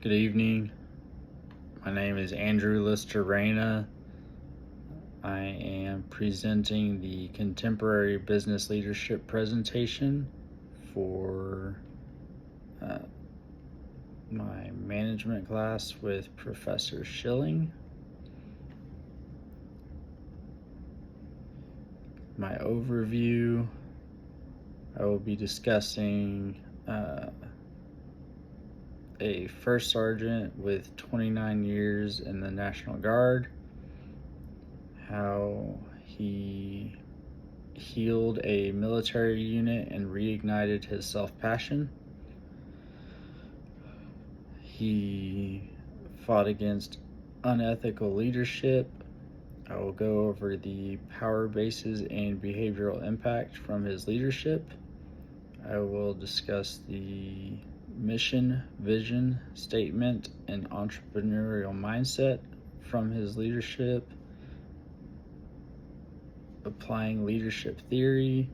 Good evening. My name is Andrew Lister-Reyna. I am presenting the Contemporary Business Leadership presentation for my management class with Professor Schilling. My overview, I will be discussing a first sergeant with 29 years in the National Guard, how he healed a military unit and reignited his self-passion. He fought against unethical leadership. I will go over the power bases and behavioral impact from his leadership. I will discuss the mission, vision, statement, and entrepreneurial mindset from his leadership, applying leadership theory,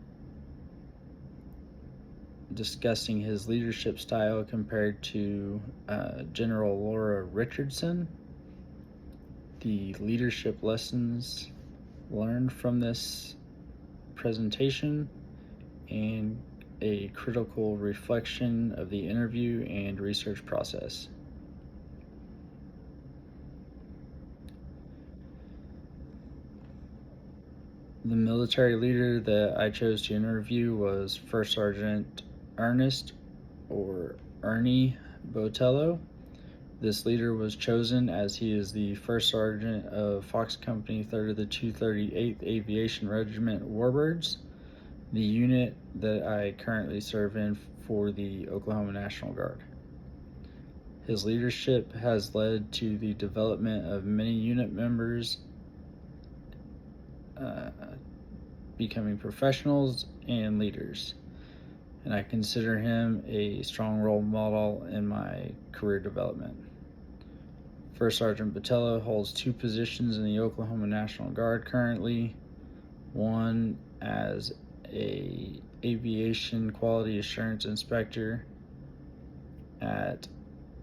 discussing his leadership style compared to General Laura Richardson, the leadership lessons learned from this presentation, and a critical reflection of the interview and research process. The military leader that I chose to interview was First Sergeant Ernest, or Ernie, Botello. This leader was chosen as he is the First Sergeant of Fox Company 3rd of the 238th Aviation Regiment Warbirds, the unit that I currently serve in for the Oklahoma National Guard. His leadership has led to the development of many unit members becoming professionals and leaders, and I consider him a strong role model in my career development. First Sergeant Botello holds 2 positions in the Oklahoma National Guard currently, one as a aviation quality assurance inspector at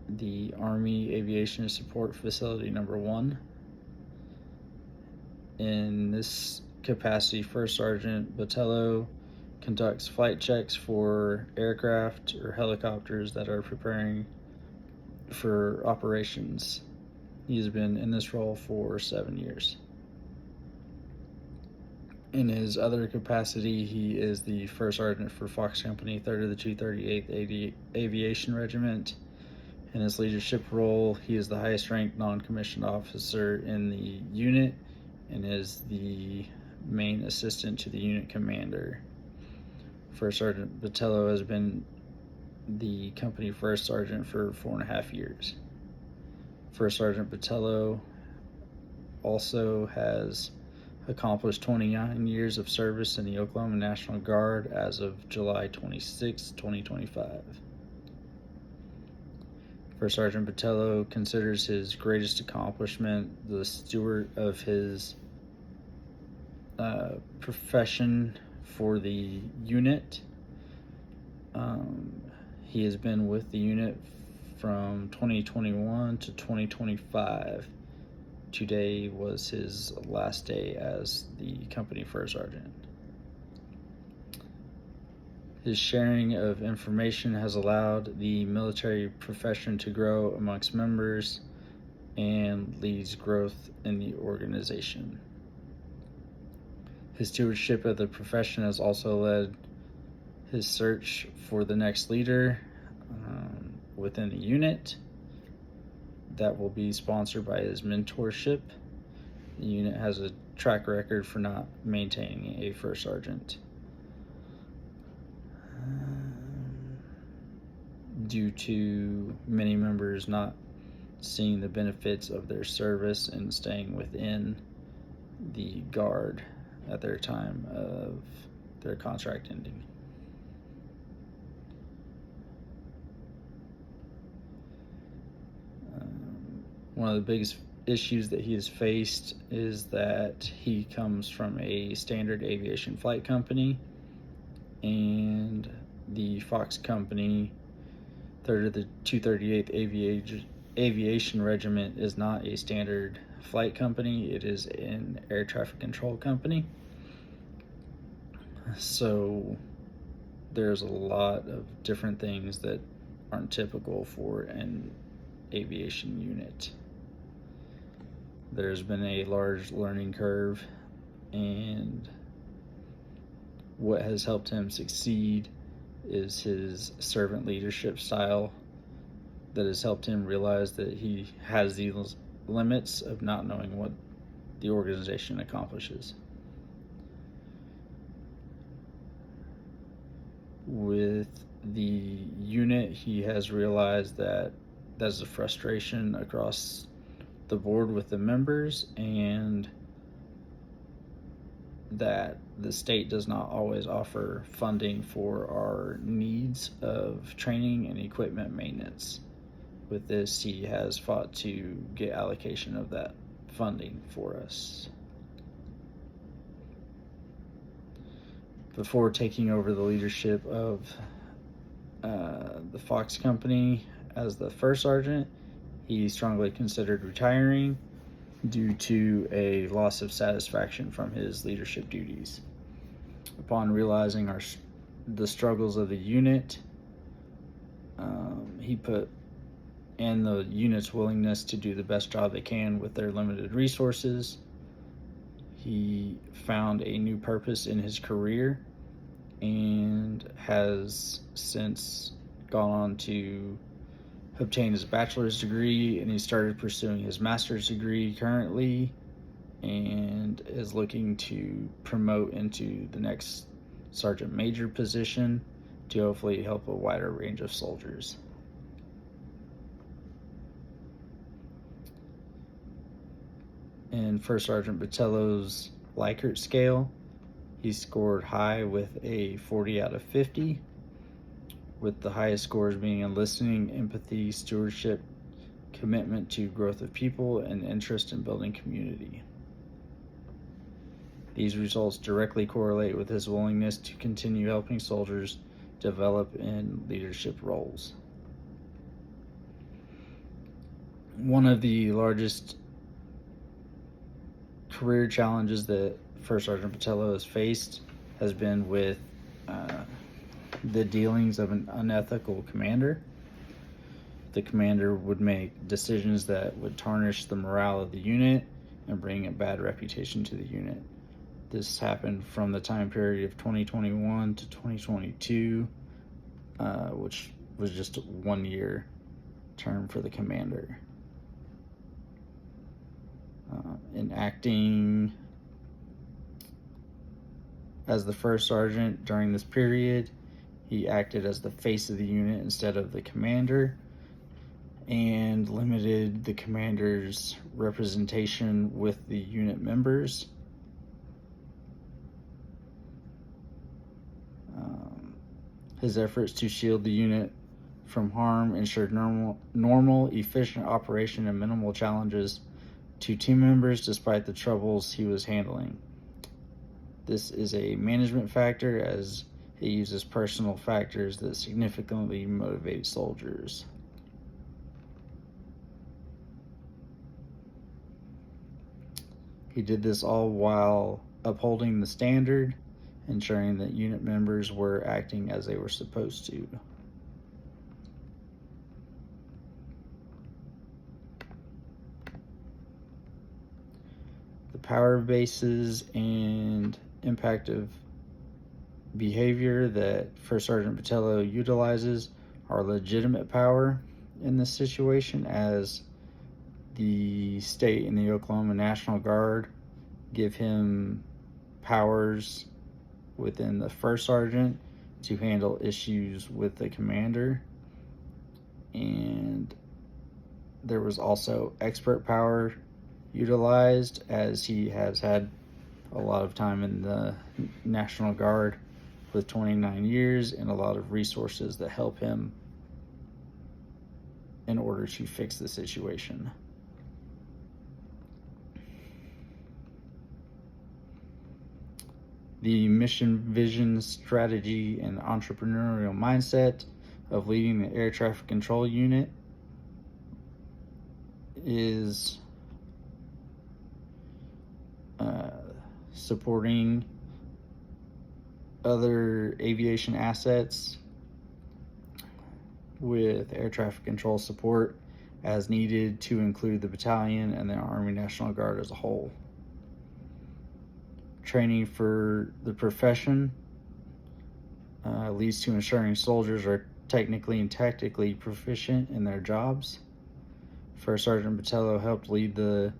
the Army Aviation Support Facility number 1. In this capacity, First Sergeant Botello conducts flight checks for aircraft or helicopters that are preparing for operations. He's been in this role for 7 years. In his other capacity, he is the First Sergeant for Fox Company, 3rd of the 238th Aviation Regiment. In his leadership role, he is the highest ranked non-commissioned officer in the unit and is the main assistant to the unit commander. First Sergeant Botello has been the company First Sergeant for 4.5 years. First Sergeant Botello also has accomplished 29 years of service in the Oklahoma National Guard as of July 26, 2025. First Sergeant Botello considers his greatest accomplishment the steward of his profession for the unit. He has been with the unit from 2021 to 2025. Today was his last day as the company First Sergeant. His sharing of information has allowed the military profession to grow amongst members and leads growth in the organization. His stewardship of the profession has also led his search for the next leader within the unit that will be sponsored by his mentorship. The unit has a track record for not maintaining a First Sergeant due to many members not seeing the benefits of their service and staying within the Guard at their time of their contract ending. One of the biggest issues that he has faced is that he comes from a standard aviation flight company, and the Fox Company 3rd of the 238th Aviation Regiment is not a standard flight company, it is an air traffic control company. So there's a lot of different things that aren't typical for an aviation unit. There's been a large learning curve, and what has helped him succeed is his servant leadership style that has helped him realize that he has these limits of not knowing what the organization accomplishes. With the unit, he has realized that there's a frustration across the board with the members, and that the state does not always offer funding for our needs of training and equipment maintenance. With this, he has fought to get allocation of that funding for us. Before taking over the leadership of the Fox Company as the first sergeant, he strongly considered retiring due to a loss of satisfaction from his leadership duties. Upon realizing the struggles of the unit, he put in the unit's willingness to do the best job they can with their limited resources. He found a new purpose in his career and has since gone on to obtain his bachelor's degree, and he started pursuing his master's degree currently, and is looking to promote into the next sergeant major position to hopefully help a wider range of soldiers. In First Sergeant Botello's Likert scale, he scored high with a 40 out of 50, with the highest scores being in listening, empathy, stewardship, commitment to growth of people, and interest in building community. These results directly correlate with his willingness to continue helping soldiers develop in leadership roles. One of the largest career challenges that First Sergeant Botello has faced has been with the dealings of an unethical commander. The commander would make decisions that would tarnish the morale of the unit and bring a bad reputation to the unit. This happened from the time period of 2021 to 2022, which was just a 1-year term for the commander. In acting as the first sergeant during this period, he acted as the face of the unit instead of the commander, and limited the commander's representation with the unit members. His efforts to shield the unit from harm ensured normal, efficient operation and minimal challenges to team members despite the troubles he was handling. This is a management factor, as it uses personal factors that significantly motivate soldiers. He did this all while upholding the standard, ensuring that unit members were acting as they were supposed to. The power bases and impact of behavior that First Sergeant Botello utilizes are legitimate power in this situation, as the state and the Oklahoma National Guard give him powers within the first sergeant to handle issues with the commander. And there was also expert power utilized, as he has had a lot of time in the National Guard with 29 years and a lot of resources that help him in order to fix the situation. The mission, vision, strategy, and entrepreneurial mindset of leading the air traffic control unit is supporting other aviation assets with air traffic control support as needed to include the battalion and the Army National Guard as a whole. Training for the profession leads to ensuring soldiers are technically and tactically proficient in their jobs. First Sergeant Botello helped lead the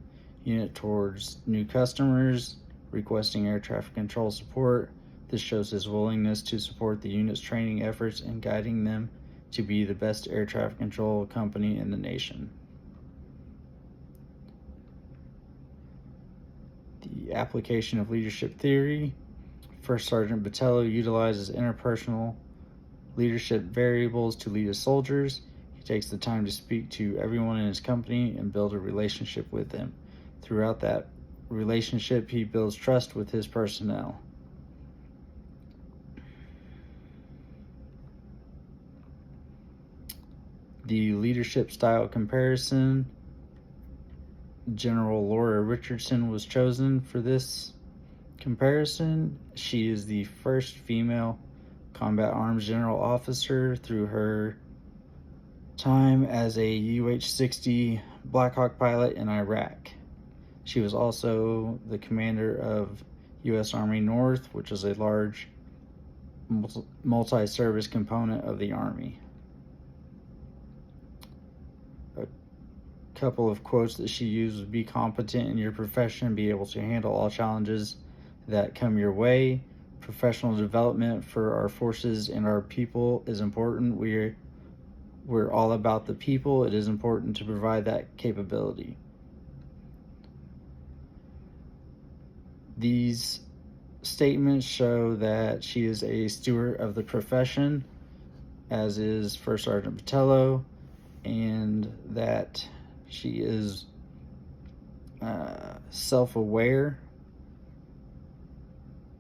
unit towards new customers, requesting air traffic control support. This shows his willingness to support the unit's training efforts and guiding them to be the best air traffic control company in the nation. The application of leadership theory. First Sergeant Botello utilizes interpersonal leadership variables to lead his soldiers. He takes the time to speak to everyone in his company and build a relationship with them. Throughout that relationship, he builds trust with his personnel. The leadership style comparison. General Laura Richardson was chosen for this comparison. She is the first female combat arms general officer through her time as a UH-60 Black Hawk pilot in Iraq. She was also the commander of U.S. Army North, which is a large multi-service component of the Army. A couple of quotes that she used was: be competent in your profession, be able to handle all challenges that come your way. Professional development for our forces and our people is important. We're all about the people. It is important to provide that capability. These statements show that she is a steward of the profession, as is First Sergeant Botello, and that she is self-aware,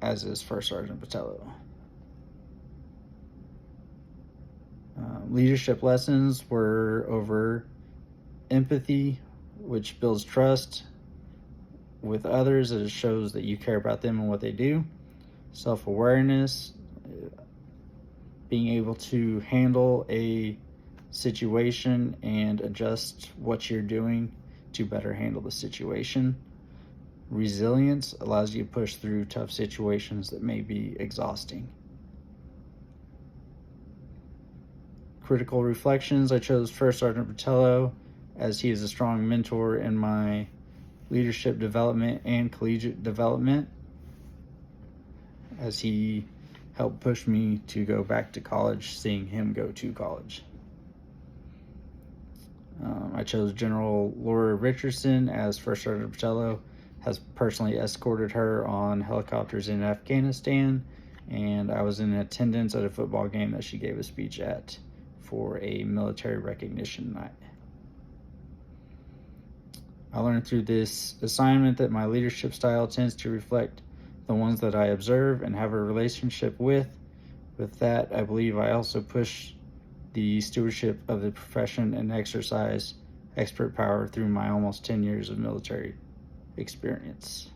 as is First Sergeant Botello. Leadership lessons were over empathy, which builds trust with others. It shows that you care about them and what they do. Self-awareness, being able to handle a situation and adjust what you're doing to better handle the situation. Resilience allows you to push through tough situations that may be exhausting. Critical reflections. I chose First Sergeant Botello as he is a strong mentor in my leadership development and collegiate development, as he helped push me to go back to college, seeing him go to college. I chose General Laura Richardson as First Sergeant Botello has personally escorted her on helicopters in Afghanistan, and I was in attendance at a football game that she gave a speech at for a military recognition night. I learned through this assignment that my leadership style tends to reflect the ones that I observe and have a relationship with. With that, I believe I also push the stewardship of the profession and exercise expert power through my almost 10 years of military experience.